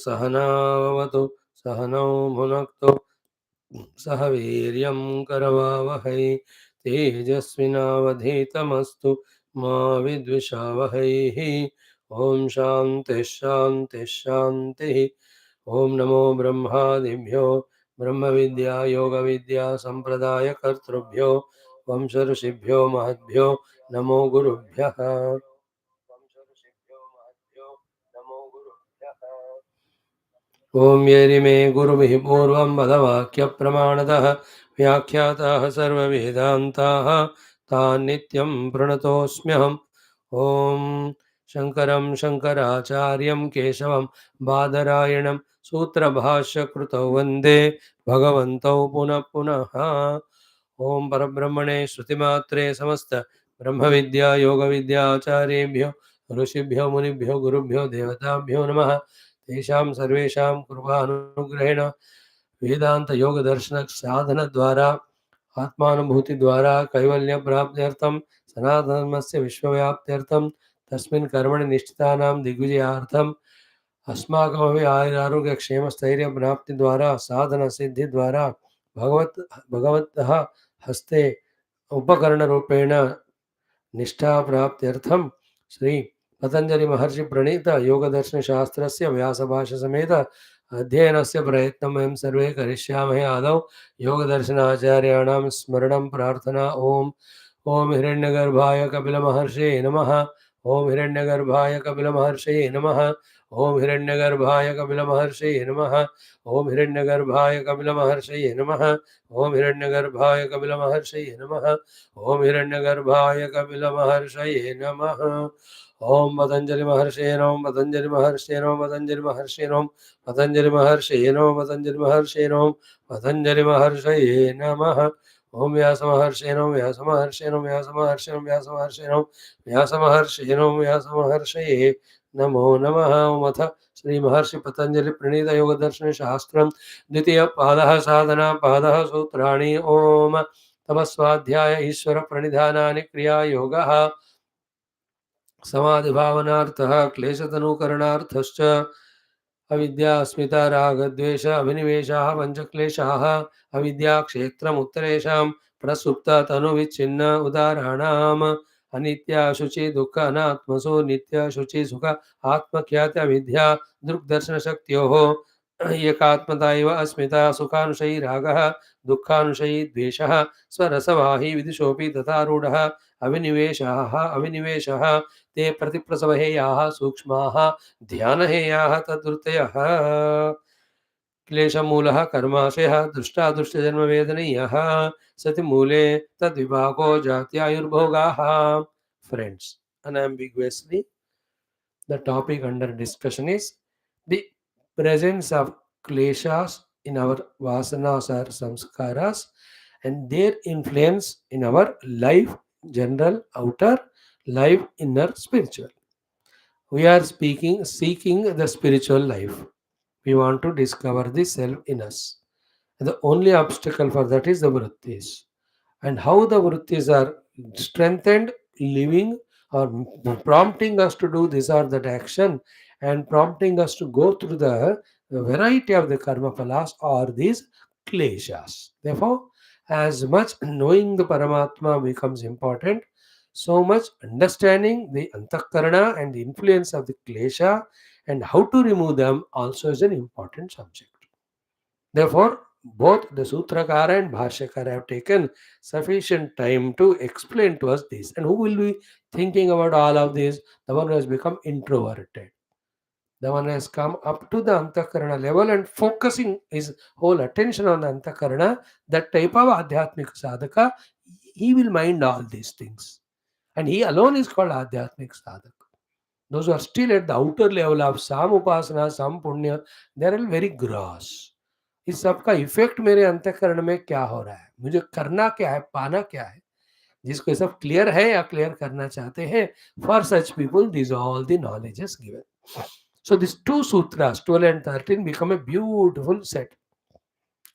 सहनावतु सहनौ भुनक्तु सह वीर्यं करवावहै तेजस्विनावधीतमस्तु मा विद्विषावहैः। ॐ शान्तिः शान्तिः शान्तिः। ॐ नमो ब्रह्मादिभ्यो ब्रह्मविद्या योगविद्या सम्प्रदायकर्तृभ्यो वंश ऋषिभ्यो महद्भ्यो नमो गुरुभ्यः। ओम येरिमे गुरुभिः पूर्वं वदवाक्यप्रमाणतः व्याख्याताः सर्ववेदान्ताः तान् नित्यं प्रणतोऽस्म्यहम्। ॐ शङ्करं शङ्कराचार्यं केशवं बादरायणं सूत्रभाष्यकृतौ वन्दे भगवन्तौ पुनः पुनः। ओम परब्रह्मणे श्रुतिमात्रे समस्त ब्रह्मविद्या योगविद्याचार्येभ्यो ऋषिभ्यो मुनिभ्यो गुरुभ्यो देवताभ्यो नमः। तेषां सर्वेषां कृपानुग्रहेण वेदांत योग दर्शन साधन द्वारा आत्मानुभूति द्वारा कैवल्य प्राप्त्यर्थं सनातनधर्मस्य विश्वव्याप्त्यर्थं तस्मिन् कर्मणि निष्ठितानां दिग्विजयार्थं अस्माकमपि आयुरारोग्य क्षेम स्थैर्य प्राप्ति द्वारा साधन सिद्धि द्वारा भगवतः हस्ते उपकरण रूपेण निष्ठा प्राप्त्यर्थं श्री पतंजलि महर्षि प्रणीत योग दर्शन शास्त्रस्य व्यास भाष्य समेत अध्ययनस्य प्रयत्नं वयं सर्वे करिष्यामहे। आदौ योग दर्शनाचार्याणां स्मरणं प्रार्थना। ओम हिरण्यगर्भाय कपिलमहर्षये नमः। ओम हिरण्यगर्भाय कपिलमहर्षये नमः। ओम हिरण्यगर्भाय कपिलमहर्षये नमः। ओम हिरण्यगर्भाय कपिलमहर्षये नमः। ओम हिरण्यगर्भाय कपिलमहर्षये नमः। ओम हिरण्यगर्भाय कपिलमहर्षये नमः। ओम पतंजलि महर्षये नमः। पतंजलि महर्षये नमः। पतंजलि महर्षये नमः। पतंजलि महर्षये नमः। पतंजलि महर्षये नमः। पतंजलि महर्षये नमः। ओम व्यास महर्षये नमः। व्यास महर्षये नमः। व्यास महर्षये नमः। व्यास महर्षये नमः। व्यास महर्षये नमः। व्यास महर्षये नमो नमः। ओम अथ श्री महर्षि पतंजलि प्रणीत योग दर्शन शास्त्रम द्वितीय पादः साधना पादः सूत्राणि। ओम तपस्वाध्याय ईश्वर प्रणिधानानि क्रिया योगः समाधि भावनार्थः क्लेशतनुकरणार्थश्च अविद्या अस्मिता रागद्वेष अभिनिवेशाः पंचक्लेशाः अविद्या क्षेत्रम् उत्तरेषां प्रसुप्त तनुविच्छिन्न उदाहरणाम् अनित्या शुचि दुःख अनात्मसु नित्य शुचि सुख आत्मख्याति अविद्या दृग्दर्शन शक्त्योः एकात्मता इव अस्मिता सुखानुशयी रागः दुःखानुशयी द्वेषः स्वरसवाही विदुषोऽपि तथारूढः अविनिवेशः ते प्रतिप्रसवहेयाः सूक्ष्माः ध्यानहेयाः तद्वृत्तयः क्लेशमूलः कर्माशयः दृष्टादृष्टजन्मवेदनीयः सति मूले तद्विभागो जात्यायुर्भोगाः। Friends, unambiguously, the topic under discussion is the presence of kleshas in our vasanas or samskaras and their influence in our life, general, outer, life, inner, spiritual. We are seeking the spiritual life. We want to discover the self in us. And the only obstacle for that is the Vrutthis. And how the Vrutthis are strengthened, living, or prompting us to do this or that action, and prompting us to go through the variety of the karma phalas or these kleshas. Therefore, as much knowing the Paramatma becomes important, so much understanding the antakarana and the influence of the klesha and how to remove them also is an important subject. Therefore, both the Sutrakara and Bhashyakara have taken sufficient time to explain to us this. And who will be thinking about all of this? The one who has become introverted. The one who has come up to the Antakarana level and focusing his whole attention on the Antakarana, that type of Adhyatmika Sadhaka, he will mind all these things. And he alone is called Adhyatmik Sadhaka. Those who are still at the outer level of Sam Upasana, Sam Punya, they are all very gross. इस सब का effect मेरे अंतःकरण में क्या हो रहा है, मुझे करना क्या है, पाना क्या है, जिसको सब क्लियर है या क्लियर करना चाहते हैं. For such people this all the knowledge is given. So these two sutras 12 and 13 become a beautiful set.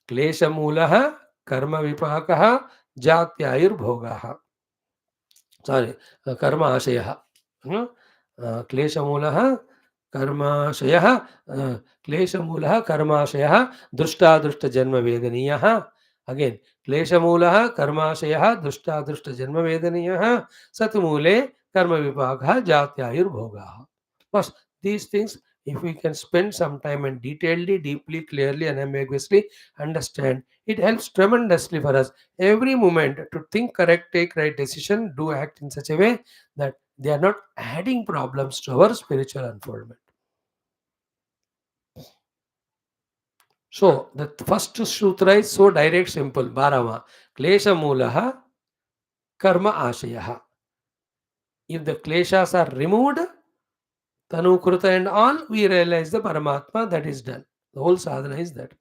Klesha Mulaha, Karma Vipakaha, Jatyayurbhogaha. Sorry, Karma Ashayaha. Klesha Mulaha, कर्माशयः क्लेशमूलः कर्माशयः दृष्टादृष्टजन्मवेदनीयः अगेन क्लेशमूलः कर्माशयः दृष्टादृष्टजन्मवेदनीयः सत्मूले कर्मविपाकः जात्यायुर्भोगः. First, these things, if we can spend some time and detailedly, deeply, clearly, and ambiguously understand, it helps tremendously for us every moment to think correct, take right decision, do act in such a way that they are not adding problems to our spiritual unfoldment. So, the first sutra is so direct, simple. Bharama. Klesha Mulaha Karma Ashayaha. If the kleshas are removed, Tanu Kruta and all, we realize the Paramatma that is done. The whole sadhana is that.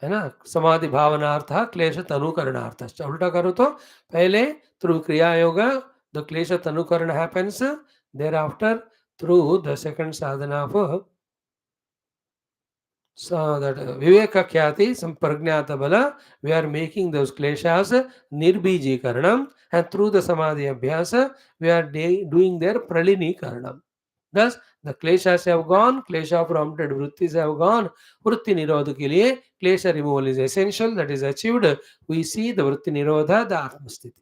है ना. समाधि भावनार्थ क्लेश तनुकरणार्थ. उल्टा करो तो पहले through क्रिया yoga the क्लेश तनुकरण happens, thereafter through the second sadhana of that viveka khyati some pragnata bala, we are making those kleshas nirbijikaranam, and through the samadhi abhyasa we are doing their pralini-karanam. Thus the kleshas have gone, klesha prompted vrutthis have gone. Vrutti nirodha ke liye klesha removal is essential, that is achieved. We see the vrutti nirodha, the atmasthiti.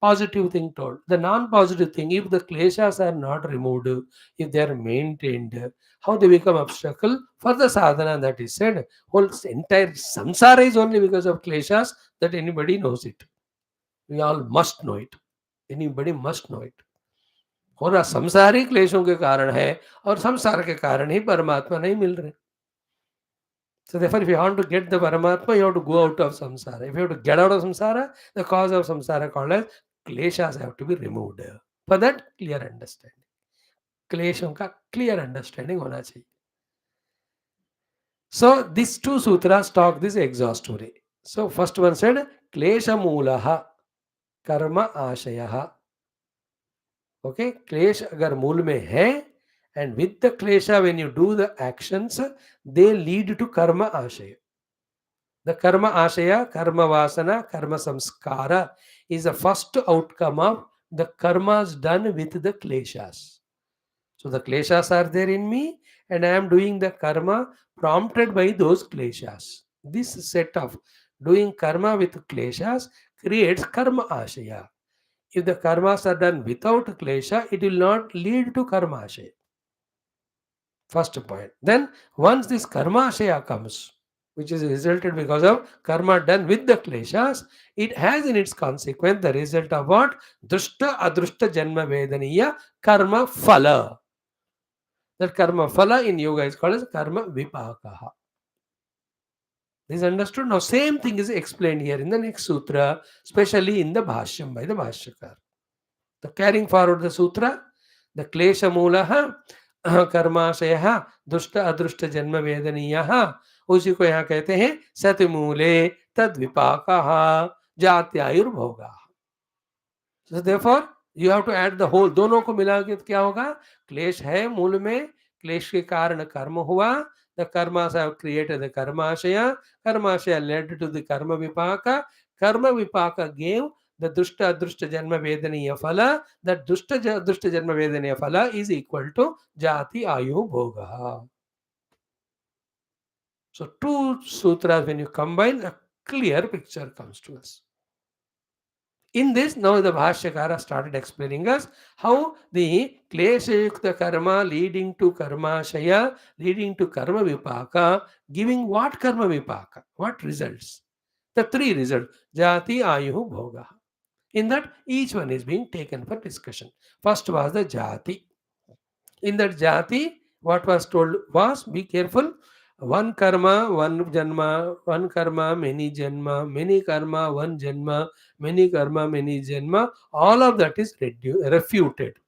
Positive thing told. The non-positive thing, if the kleshas are not removed, if they are maintained, how they become obstacle for the sadhana that is said. Whole entire samsara is only because of kleshas, that anybody knows it. We all must know it. Anybody must know it. और संसार ही क्लेशों के कारण है और संसार के कारण ही परमात्मा नहीं मिल रहे. So therefore, if you want to get the Paramatma, you have to go out of samsara. If you have to get out of samsara, the cause of samsara called as kleshas have to be removed. For that, clear understanding. क्लेशों का clear understanding होना चाहिए. So these two sutras talk this exhaustively. So first one said klesha मूलः कर्म आशयः. Okay, क्लेश अगर मूल में है, and with the klesha when you do the actions, they lead to karma ashaya. The karma ashaya, karma vasana, karma samskara is the first outcome of the karmas done with the kleshas. So the kleshas are there in me and I am doing the karma prompted by those kleshas. This set of doing karma with kleshas creates karma ashaya. If the karmas are done without klesha, it will not lead to karma ashaya. First point. Then once this karma ashaya comes, which is resulted because of karma done with the kleshas, it has in its consequence the result of what? Drushta adrushta janma vedaniya karma phala. That karma phala in yoga is called as karma vipakaha. This is understood? Now same thing is explained here in the next sutra, especially in the Bhashyam by the Bhashyakar. The carrying forward the sutra, the klesha mulaha कर्माशय दुष्ट अदृष्ट जन्म वेदनीय, उसी को यहाँ कहते हैं सतमूले तद विपाक जात्यायुर्भोग. So therefore you have to add the whole, दोनों को मिला के क्या होगा? क्लेश है मूल में, क्लेश के कारण कर्म हुआ, the karmas have created the karmashaya, karmashaya led to the karma vipaka gave the dushta adrushta janma vedaniya phala. That dushta adrushta janma vedaniya phala is equal to jati ayu bhoga. So two sutras when you combine, a clear picture comes to us. In this, now the Bhashyakara started explaining us how the klesha yukta karma leading to karmashaya, leading to karma vipaka, giving what karma vipaka, what results? The three results, jati, ayuhu, bhoga. In that, each one is being taken for discussion. First was the jati. In that jati, what was told was, be careful, one karma, one janma, one karma, many janma, many karma, one janma, many karma, many janma, all of that is refuted.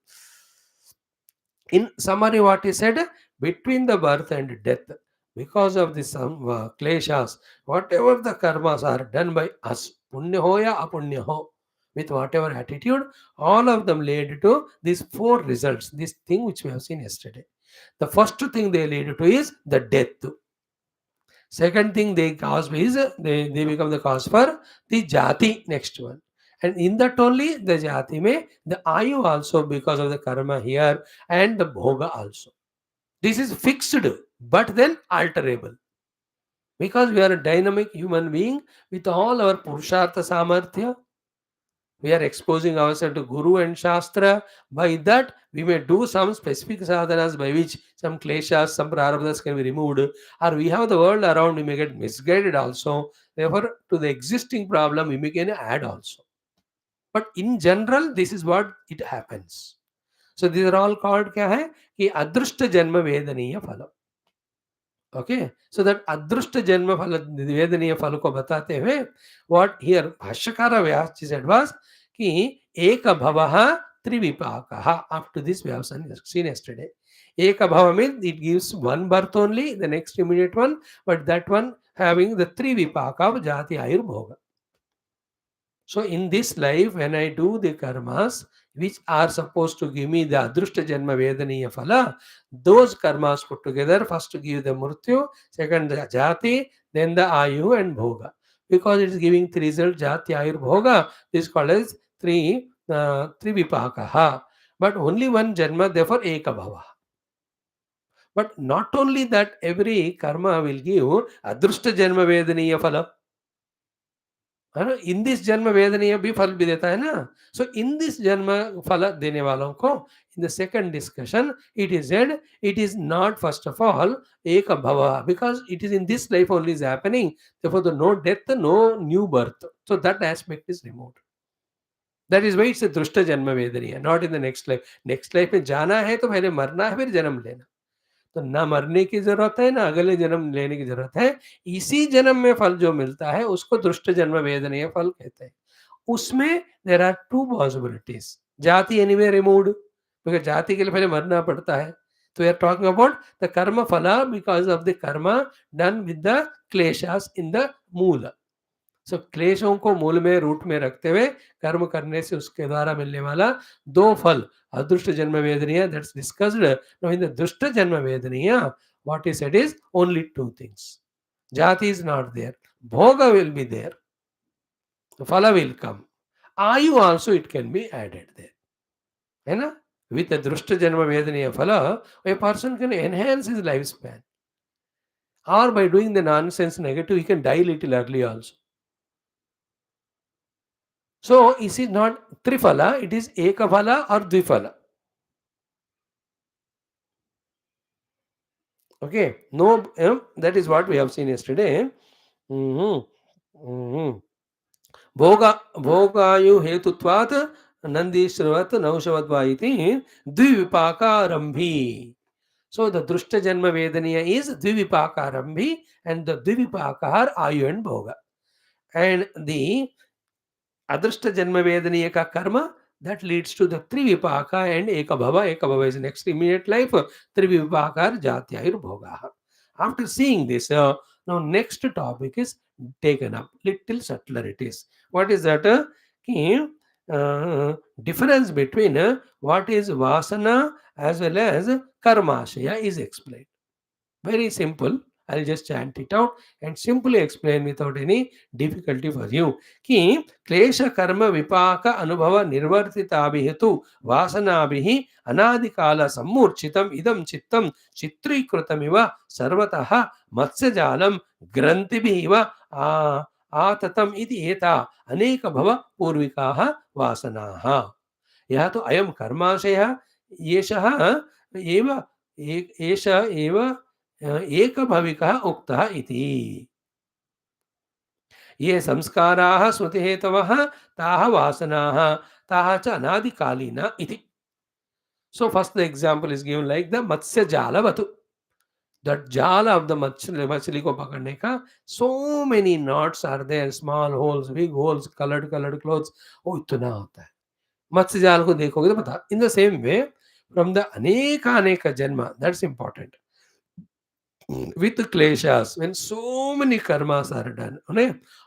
In summary, what he said, between the birth and death, because of the kleshas, whatever the karmas are done by us, punya ho ya apunya ho, with whatever attitude, all of them lead to these four results, this thing which we have seen yesterday. The first thing they lead to is the death. Second thing they cause is they become the cause for the jati, next one. And in that only the jati mein, the ayu also because of the karma here and the bhoga also. This is fixed, but then alterable. Because we are a dynamic human being with all our purushartha samarthya, we are exposing ourselves to Guru and Shastra. By that, we may do some specific sadhanas by which some kleshas, some prarabdhas can be removed, or we have the world around, we may get misguided also. Therefore, to the existing problem, we may can add also. But in general, this is what it happens. So these are all called क्या है कि अदृष्ट जन्म वेदनीय फल. Okay, so that adrushta janma phala vedaniya phala ko batate hue, what here Bhashyakara Vyasa was ki eka bhavaha trivipakaha. Up to this we have seen yesterday. Eka bhava means it gives one birth only, the next immediate one, but that one having the trivipaka of jati ayur bhoga. So in this life, when I do the karmas which are supposed to give me the adrushta janma vedaniya phala, those karmas put together, first to give the murtyu, second the jati, then the ayu and bhoga. Because it is giving three results, jati, ayur, bhoga, this is called as trivipakaha. But only one janma, therefore eka bhava. But not only that, every karma will give adrushta janma vedaniya phala. In this जन्म वेदनीय भी फल भी देता है ना. सो in this जन्म फल देने वालों को in the second discussion it is said it is not first of all एक भव because it is in this life only is happening therefore the no death no new birth, so that aspect is removed. That is why it's a drushta janma vedaniya, not in the next life में जाना है तो पहले मरना है फिर जन्म लेना. तो ना मरने की जरूरत है ना अगले जन्म लेने की जरूरत है. इसी जन्म में फल जो मिलता है उसको दृष्ट जन्म वेदनीय फल कहते हैं. उसमें there are two possibilities. Jati anyway removed, क्योंकि जाति के लिए पहले मरना पड़ता है. तो we are talking about the karma phala because of the karma done with the kleshas in the mula. So क्लेशों को मूल में रूट में रखते हुए कर्म करने से उसके द्वारा मिलने वाला दो फल अदृष्ट जन्म वेदनीय, that's discussed. Now in the दृष्ट जन्म वेदनीय what is said is only two things. Jati is not there, bhoga will be there, phala will come, ayu also it can be added there, है ना. With the दृष्ट जन्म वेदनीय phala a person can enhance his lifespan, or by doing the nonsense negative he can die little early also. So is it not triphala, it is ekaphala or dviphala. Okay, no, that is what we have seen yesterday. भोगायु हेतुत्वात् नंदीश्वरवत् नौशवद्वा इति द्विविपाकारंभी. So the drushta janma vedaniya is dvivipakarambhi and the dvivipakar ayu and bhoga. And the adrushta janma vedaniya ka karma that leads to the trivipaka and ekabhava. Ekabhava is next immediate life. Trivipakar jatyayur bhoga. After seeing this, now next topic is taken up. Little subtler it is. What is that? Difference between what is vasana as well as karmashaya is explained. Very simple. I'll just chant it out and simply explain without any difficulty for you. कि क्लेश कर्म विपाक अनुभव निर्वर्तिताभिः तु वासनाभिः अनादिकाल सम्मूर्छितम् इदं चित्तं चित्रीकृतमिव सर्वतः मत्स्यजालं ग्रन्थिभिः आततम् इति एता अनेक भव पूर्विकाः वासनाः. यह तो अयं कर्माशयः एषः एव एक भविकः उक्तः इति. ये संस्काराः स्मृति हेतवः ताः वासनाः ताः च अनादिकालीना इति. So first the example is given like the Matsya जालवतु. That jala of the मछली को पकड़ने का, so many knots are there, small holes, big holes, colored clothes. वो इतना होता है. मत्स्य जाल को देखोगे तो पता. In the same way, from the अनेक जन्म, that's important. With kleshas, when so many karmas are done,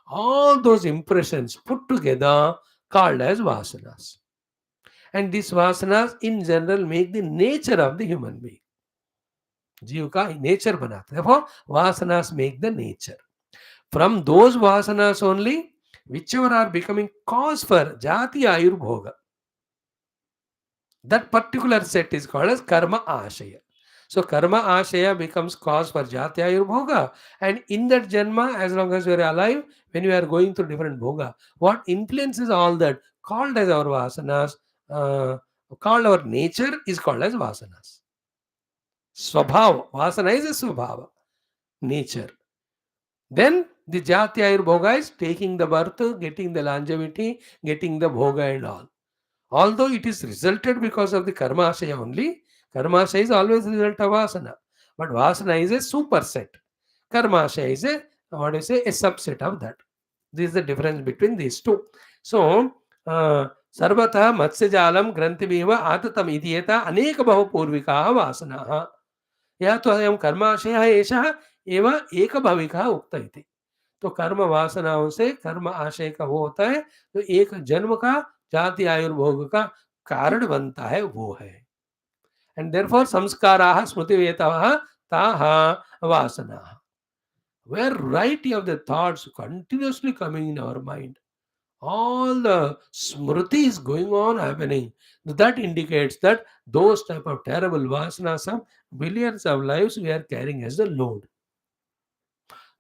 all those impressions put together called as vasanas. And these vasanas in general make the nature of the human being. जीव का nature बनाते. Therefore, vasanas make the nature. From those vasanas only, whichever are becoming cause for jati ayurbhoga, that particular set is called as karma ashaya. So karma ashaya becomes cause for jati ayurbhoga, and in that janma, as long as we are alive, when we are going through different bhoga, what influences all that, called as our vasanas, uh, called our nature, is called as vasanas. Swabhava, vasana is a swabhava, nature. Then the jati ayurbhoga is taking the birth, getting the longevity, getting the bhoga and all. Although it is resulted because of the karma ashaya only, karma ashaya is always result of vasana. But vasana is a superset. Karma ashaya is a, what do you say, a subset of that. This is the difference between these two. So, सर्वतः मत्स्यजालम ग्रंथिमेव आततम इत्येता अनेक बहुपूर्विकाः वासनाः. यह तो अयं कर्माशयः एषः एव एकभविकः उक्त इति. तो कर्म वासनाओं से कर्म आशय का वो होता है, तो एक जन्म का जाति आयुर्भोग का कारण बनता है, वो है. एंड देयरफॉर संस्काराः स्मृतिवेतवः ताः वासनाः. Variety of the thoughts continuously coming in our mind, all the smriti is going on happening, that indicates that those type of terrible vasanas of billions of lives we are carrying as the load.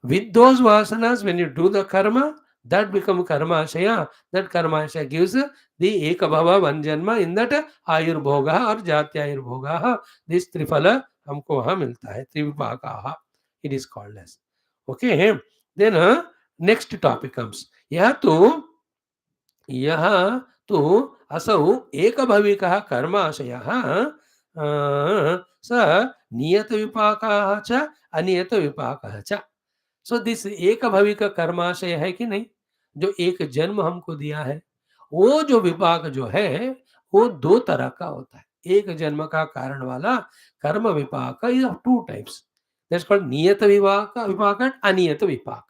With those vasanas, when you do the karma, that become karma ashaya. That karma ashaya gives the ekabhava one janma, in that ayurbhoga or jati ayurbhoga. This trifala हमको वहाँ मिलता है, त्रिविपाकाः it is called as. Okay, then next topic comes. यह तो असौ एकभविकः कर्माशयः स नियतविपाकः च अनियतविपाकः च. सो दिस एक भवि का कर्माशय है कि नहीं, जो एक जन्म हमको दिया है, वो जो विपाक जो है वो दो तरह का होता है. एक जन्म का कारण वाला कर्म विपाक is of two types. That's called niyata vipaka and aniyata vipaka.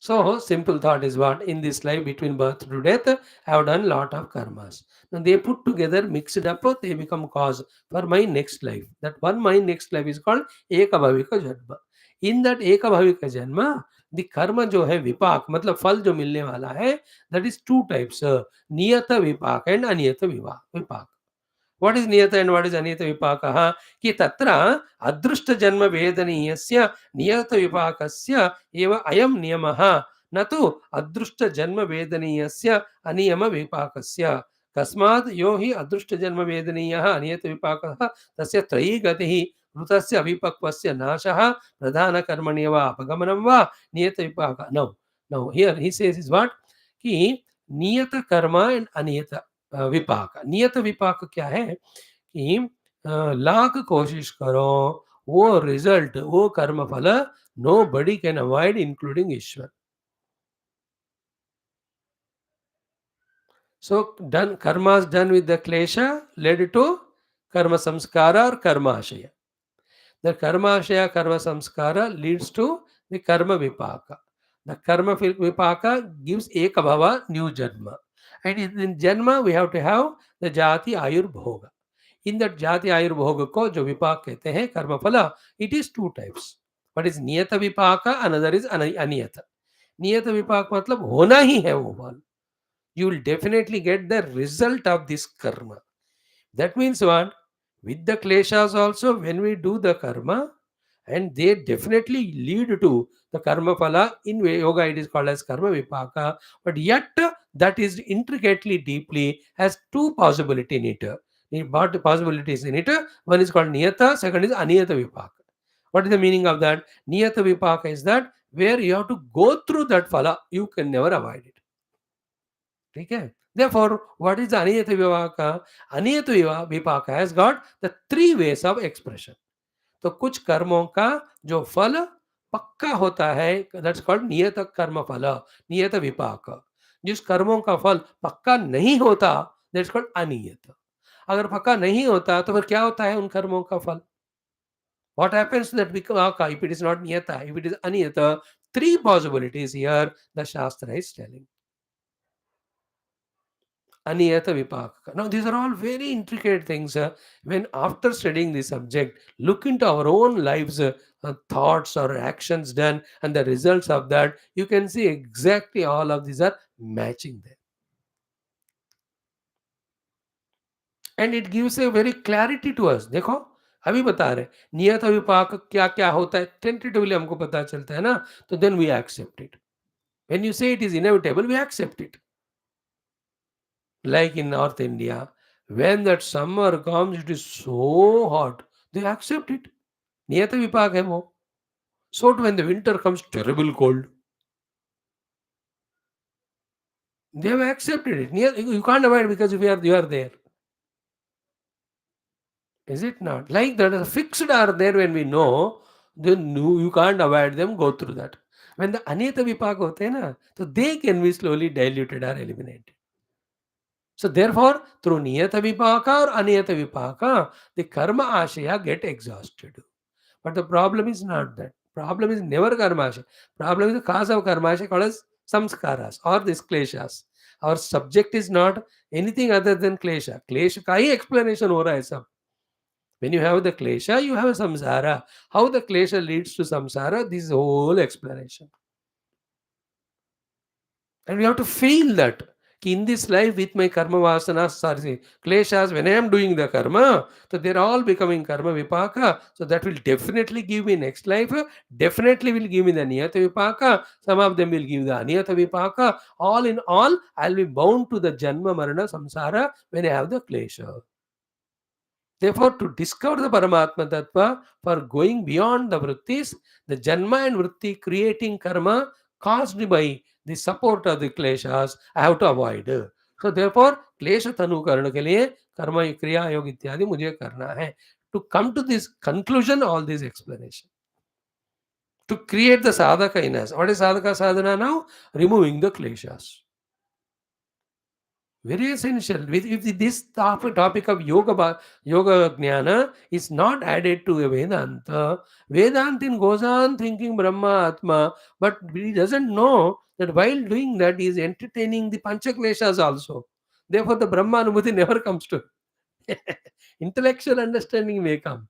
So simple thought is what, in this life between birth to death, I have done lot of karmas. Now they put together, mixed up, they become cause for my next life. That one my next life is called ekabhavika janma. In that ekabhavika janma, the karma जो है विपाक, मतलब फल जो मिलने वाला है, that is two types, नियत विपाक and अनियत विपाक. What is niyata and what is aniyata vipakaha? कि तत्र अदृष्ट जन्म वेदनीयस्य नियत विपाकस्य एव अयं नियमः, न तु अदृष्ट जन्म वेदनीयस्य अनियम विपाकस्य. कस्मात् यो हि अदृष्ट जन्म वेदनीयः अनियत विपाकः तस्य त्रयी गतिः वृतस्य अभिपक्वस्य नाशः प्रधान कर्मण्य वा अपगमनं वा नियत विपाक. No, here he says is what, कि नियत कर्म एंड अनियत विपाक. नियत विपाक क्या है कि लाख कोशिश करो, वो रिजल्ट, वो कर्म फल nobody can avoid including Ishwar. So done karmas done with the klesha led to karma samskara और कर्माशय. द कर्माशय कर्म संस्कार लीड्स टू द कर्म विपाक. The karma vipaka gives ekabhava, new janma. And in janma we have to have the jati ayurbhoga. In that jati ayurbhoga ko jo vipak कहते हैं कर्म फला, it is two types. What is niyata vipaka, another is aniyata. Niyata vipak मतलब होना ही है वो फल. You will definitely get the result of this karma. That means what? With the kleshas also, when we do the karma, and they definitely lead to the karma phala. In yoga it is called as karma vipaka, but yet that is intricately deeply has two possibility in it. What possibilities in it? One is called niyata, second is aniyata vipaka. What is the meaning of that? Niyata vipaka is that where you have to go through that phala, you can never avoid it. Okay? Therefore, what is the aniyata vipaka? Aniyata vipaka has got the three ways of expression. तो कुछ कर्मों का जो फल पक्का होता है, that's called नियत कर्म फल, नियत विपाक. जिस कर्मों का फल पक्का नहीं होता, दैट्स कॉल्ड अनियत. अगर पक्का नहीं होता तो फिर क्या होता है उन कर्मों का फल? What happens to that vipaka if it is not niyata, if it is aniyata? Three possibilities here the Shastra is telling. Aniyata vipaka. Now, these are all very intricate things. When after studying this subject, look into our own lives, thoughts or actions done, and the results of that, you can see exactly all of these are matching there. And it gives a very clarity to us. देखो अभी बता रहे नियत विपाक क्या क्या होता है, tentatively हमको पता चलता है ना, तो then we accept it. When you say it is inevitable, we accept it. Like in North India, when that summer comes, it is so hot, they accept it. Niyata vipak hai wo. So when the winter comes, terrible cold, they have accepted it. You can't avoid because you are there. Is it not? Like that, fixed are there when we know, then you can't avoid them, go through that. When the aniyata vipak hote na, so they can be slowly diluted or eliminated. So therefore, through niyata vipaka or aniyata vipaka, the karma ashaya get exhausted. But the problem is not that. Problem is never karma ashaya. Problem is the cause of karma ashaya called as samskaras or these kleshas. Our subject is not anything other than klesha. Klesha ka hi explanation ho raha hai sab. When you have the klesha, you have a samsara. How the klesha leads to samsara, this is the whole explanation. And we have to feel that in this life with my karma vasanas, sorry, kleshas, when I am doing the karma, so they're all becoming karma vipaka. So that will definitely give me next life, definitely will give me the niyata vipaka. Some of them will give the aniyata vipaka. All in all, I'll be bound to the janma marana samsara when I have the klesha. Therefore, to discover the Paramatma Tattva, for going beyond the Vrutthis, the Janma and Vritti creating karma caused by the support of the Kleshas, I have to avoid. So, therefore, Klesha Tanu Karna ke liye karma kriya yoga ityadi mujhe karna hai. To come to this conclusion, all these explanation. To create the sadhaka in us. What is sadhaka sadhana now? Removing the Kleshas. Very essential. If this topic of yoga jnana is not added to a Vedanta, Vedantin goes on thinking Brahma, Atma, but he doesn't know that while doing that, he is entertaining the Panchakleshas also. Therefore, the Brahma Anubhuti never comes to intellectual understanding may come.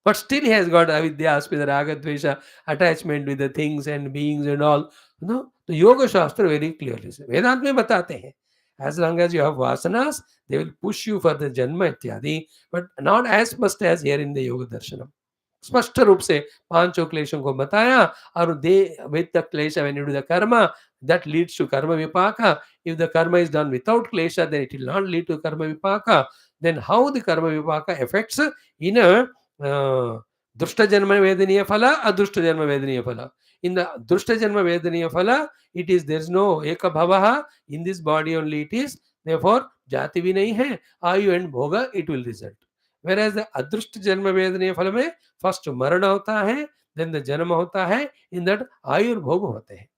But still he has got avidya, aspida, raga, dvesha, attachment with the things and beings and all. No, the Yoga Shastra very clearly says. Vedant mein batate hain. As long as you have vasanas, they will push you for the janma ityadi, but not as much as here in the Yoga Darshanam. स्पष्ट रूप से पांचों क्लेशों को बताया और दे with the klesha when you do the karma that leads to karma vipaka. If the karma is done without klesha, then it will not lead to karma vipaka. Then how the karma vipaka affects in a drushta janma vedaniya phala, adrushta janma vedaniya phala. In the drushta janma vedaniya phala, it is there is no eka bhavaha in this body only it is. Therefore, jati bhi nahi hai, ayu and bhoga it will result. Whereas the adrushta janma vedaniya phala mein first marana hota hai, then the janma hota hai, in that ayur bhoga hote hai.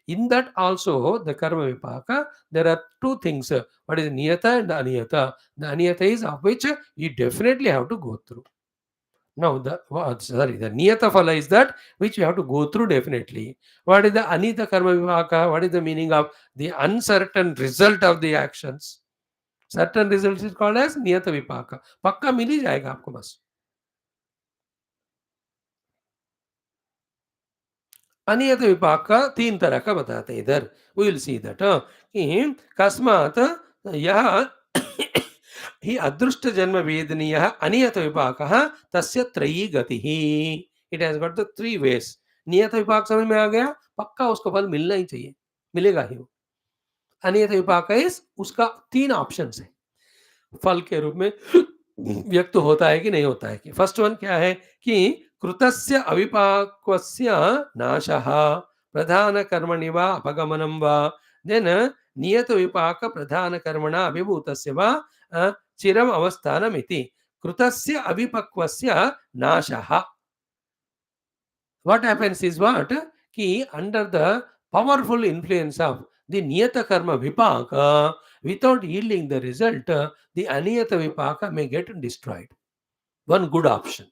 In that also the karma vipaka, there are two things. What is niyata and aniyata? The aniyata is of which you definitely have to go through. Now, the niyata phala is that which you have to go through definitely. What is the anita karma vipaka? What is the meaning of the uncertain result of the actions? Certain results is called as niyata vipaka. पक्का मिल ही जाएगा आपको बस. अनियत विपाक का तीन तरह का बताते हैं इधर. वी विल सी दैट कि कस्मात् यह ही अदृष्ट जन्म वेदनीय अनियत विपाक तस्य त्रयी गति. It has got the three ways. नियत विपाक समझ में आ गया, पक्का उसको फल मिलना ही चाहिए, मिलेगा ही वो. अनियत विपाक इस उसका तीन ऑप्शन है फल के रूप में व्यक्त होता है कि नहीं होता है. कि फर्स्ट वन क्या है कि कृतस्य अविपाकस्य नाशः प्रधान कर्मणि वा अपगमनं वा. देन नियत विपाक प्रधान कर्मणा अभिभूतस्य वा चिरम अवस्थानमिति. कृतस्य अविपक्वस्य नाशः. What happens is what कि under the powerful influence of the niyata karma vipaka, without yielding the result, the aniyata vipaka may get destroyed. One good option.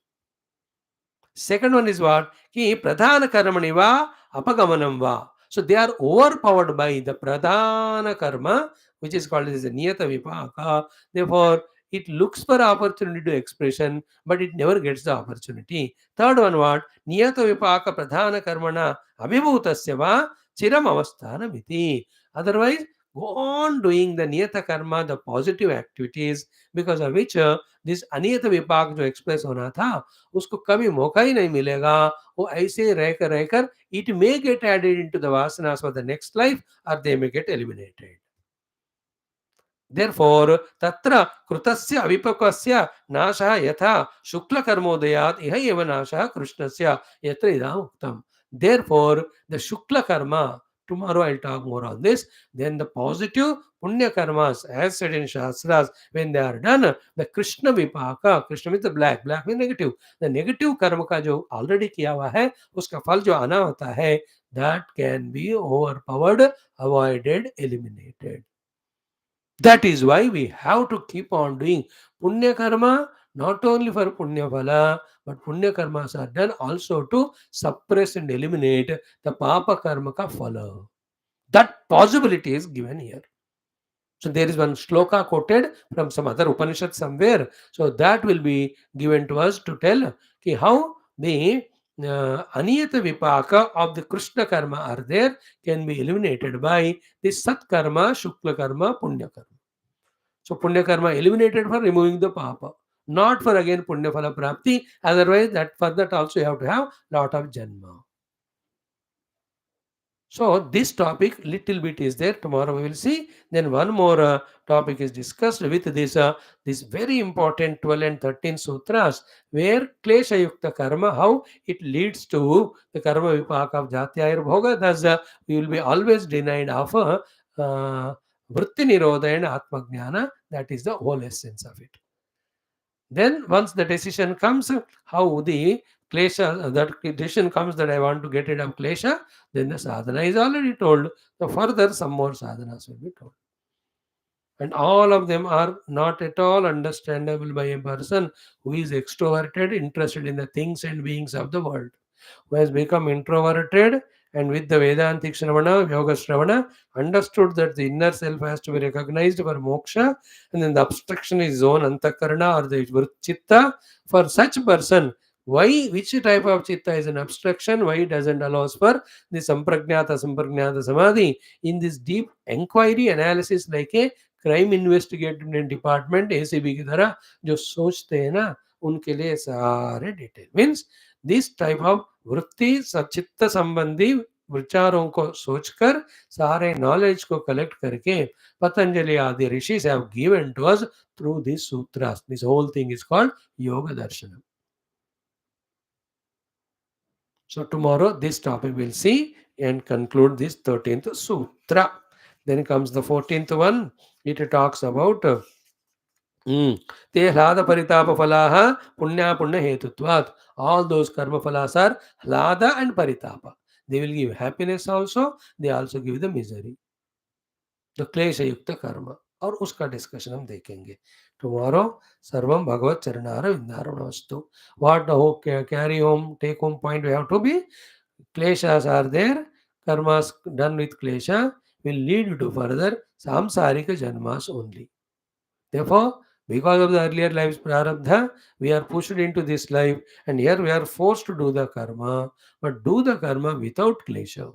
Second one is what? Ki pradhana karmani va apagamanam va. So they are overpowered by the pradhana karma, which is called as the niyata vipaka. Therefore, it looks for opportunity to expression, but it never gets the opportunity. Third one, what? Niyata vipaka pradhana karmana abhibhutasya va chiram avasthanamiti. Otherwise, go on doing the niyata karma, the positive activities, because of which this अनियत विपाक जो express होना था उसको कभी मौका ही नहीं मिलेगा. वो ऐसे रहकर रहकर it may get added into the vasanas for the next life or they may get eliminated. Therefore, tatra कृतस्य अविपक्वस्य नाशः यथा शुक्लकर्मोदयात् इह एव नाशः कृष्णस्य यत्र इदम् उक्तम्. Therefore, the shukla karma, tomorrow I'll talk more on this. Then the positive punya karmas, as said in Shastras, when they are done, the Krishna vipaka, Krishna means the black, black means negative. The negative karma का जो already किया हुआ है, उसका फल जो आना होता है, that can be overpowered, avoided, eliminated. That is why we have to keep on doing punya karma, not only for punya phala, but punya karmas are done also to suppress and eliminate the papa karma ka phala. That possibility is given here. So there is one shloka quoted from some other Upanishad somewhere. So that will be given to us to tell how the aniyata vipaka of the Krishna karma are there can be eliminated by the sat karma, shukla karma, punya karma. So punya karma eliminated for removing the papa, not for again punya phala prapti. Otherwise, that for that also you have to have lot of janma. So this topic little bit is there. Tomorrow we will see. Then one more topic is discussed with this very important 12 and 13 sutras, where klesha yukta karma, how it leads to the karma vipaka of jatyayur bhoga. Thus we will be always denied of vritti nirodha and atma jnana. That is the whole essence of it. Then once the decision comes, how the klesha, that decision comes that I want to get rid of klesha, then the sadhana is already told. So further some more sadhanas will be told. And all of them are not at all understandable by a person who is extroverted, interested in the things and beings of the world, who has become introverted and with the Vedantic Shravana, Yoga Shravana, understood that the inner self has to be recognized for moksha, and then the obstruction is zone antakarana or the chitta. For such person, why, which type of chitta is an obstruction, why it doesn't allow us for the sampragnata samadhi? In this deep inquiry analysis, like a crime investigative department ACB की तरह जो सोचते हैं ना, उनके लिए सारे detail means this type of वृत्ति चित्त संबंधी विचारों को सोचकर सारे नॉलेज को कलेक्ट करके पतंजलि आदि rishis have given to us through this sutras. This whole thing is called Yoga Darshanam. So tomorrow this topic we'll see and conclude this 13th sutra. Then comes the 14th one. It talks about te hlada paritapa phalaha punya punya hetutvat. All those karma phalas are hlada and paritapa. They will give happiness also. They also give the misery. The klesha yukta karma. और उसका discussion हम देखेंगे tomorrow. सर्वम भगवत चरणार विंदारणमस्तु. What the whole carry home, take home point we have to be, kleshas are there, karmas done with klesha will lead you to further samsarika janmas only. Therefore, because of the earlier lives prarabdha, we are pushed into this life, and here we are forced to do the karma, but do the karma without klesha.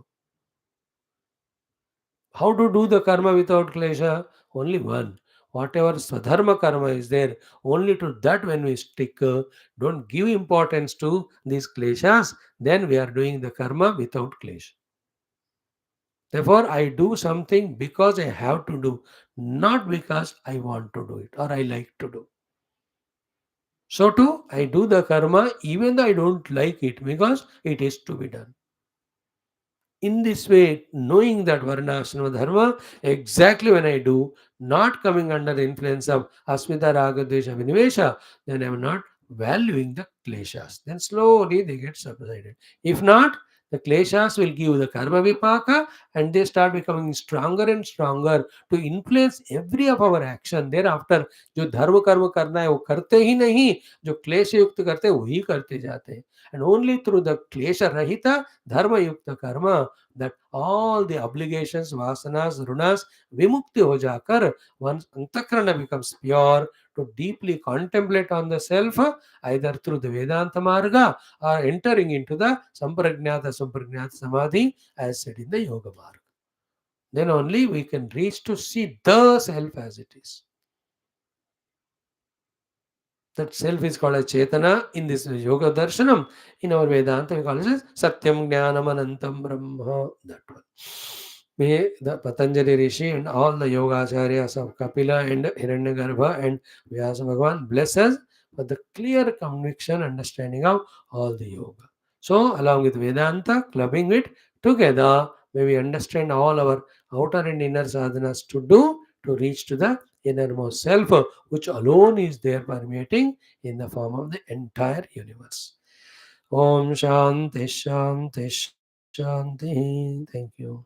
How to do the karma without klesha? Only one. Whatever swadharma karma is there, only to that when we stick, don't give importance to these kleshas, then we are doing the karma without klesha. Therefore, I do something because I have to do, not because I want to do it or I like to do. So too, I do the karma even though I don't like it because it is to be done. In this way, knowing that varna ashrama dharma, exactly when I do, not coming under the influence of asmita raga dvesha vinivesha, then I am not valuing the kleshas. Then slowly they get subsided. If not, the kleshas will give the karma vipaka and they start becoming stronger and stronger to influence every of our action. Thereafter, जो धर्म कर्म करना है वो करते ही नहीं, जो क्लेश युक्त करते हैं वही करते जाते हैं. And only through the klesha rahita dharma yukta karma that all the obligations, vasanas, runas, vimukti ho jaakar, one's antakarana becomes pure to deeply contemplate on the self, either through the Vedanta Marga or entering into the Samprajnata Samadhi, as said in the Yoga Marga. Then only we can reach to see the self as it is. That self is called as Chetana in this Yoga Darshanam. In our Vedanta, we call it as Satyam Jnanam Anantam Brahma. That one. May the Patanjali Rishi and all the Yoga Acharyas of Kapila and Hiranyagarbha and Vyasa Bhagavan bless us for the clear conviction, understanding of all the Yoga. So, along with Vedanta, clubbing it together, may we understand all our outer and inner sadhanas to do to reach to the innermost self, which alone is there permeating in the form of the entire universe. Om Shanti Shanti Shanti. Thank you.